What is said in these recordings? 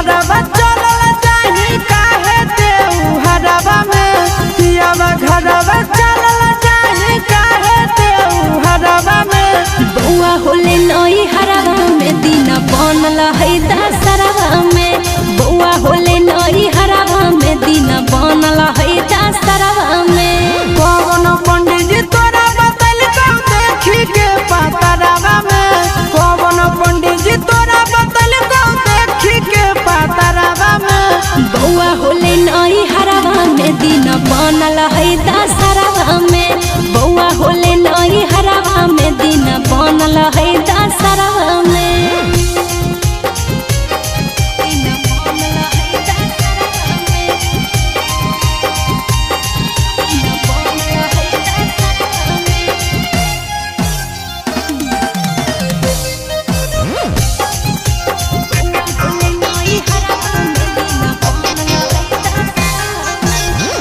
घरवा चलल जाही काहे देऊ हरवा में पियावा घरवा चलल जाही काहे देऊ हरवा में। बउआ होले नई हरवा में दिन बनल है दशहरा में। बउआ होले नई हरवा में दिन बनल है दशहरा में। कौन पंडित जी तोरा बतल कौ देखी के पातरवा में। कौन पंडित जी तोरा बतल कौ देखी के पातरवा में। बउआ होले नई हरवा में दिन बनल है दशहरा में। बउआ होले नई हरवा में दिन बनल है दशहरा में।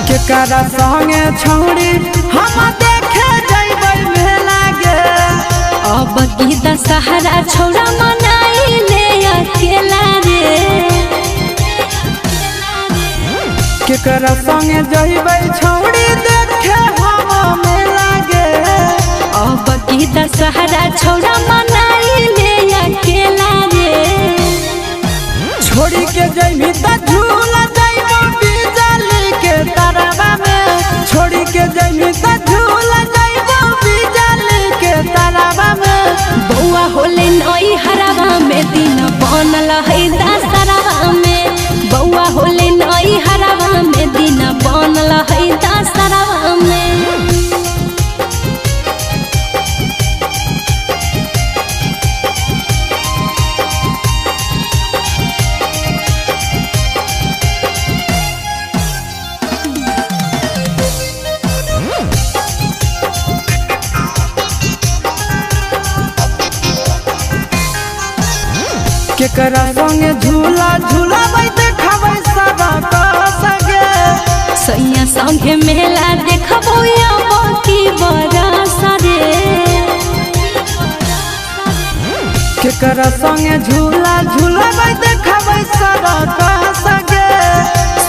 केकरा संगे छौड़ी हम देखे जइबै मेला गे। अब की दशहरा छौड़ा मनाई ले अकेला रे। केकरा संगे जइबै छौड़ी देखे हम मेला गे। अब की दशहरा छौड़ा मनाई ले अकेला रे। छोड़ी के जइभी त झूला जइबो बिजली के तरवा में। छोड़ी के जइभी त झूला जइबो बिजली के तरवा में। बउआ होले नई हरवा में दिन बनल है दशहरा में। बउआ होले नई हरवा में दिन बनल है दशहरा में। केकरा संगे झूला झूलाबै देखाबै सब सगे। सैया संगे मेला देखबो अब की बरस रे। केकरा संगे झूला झूलाबै देखाबै सब सगे।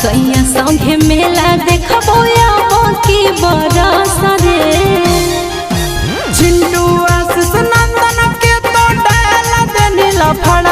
सैया संगे मेला देखबो अब की बरस रे। चिंटू आशीष नंदन के तो डाल देनी लफड़ा।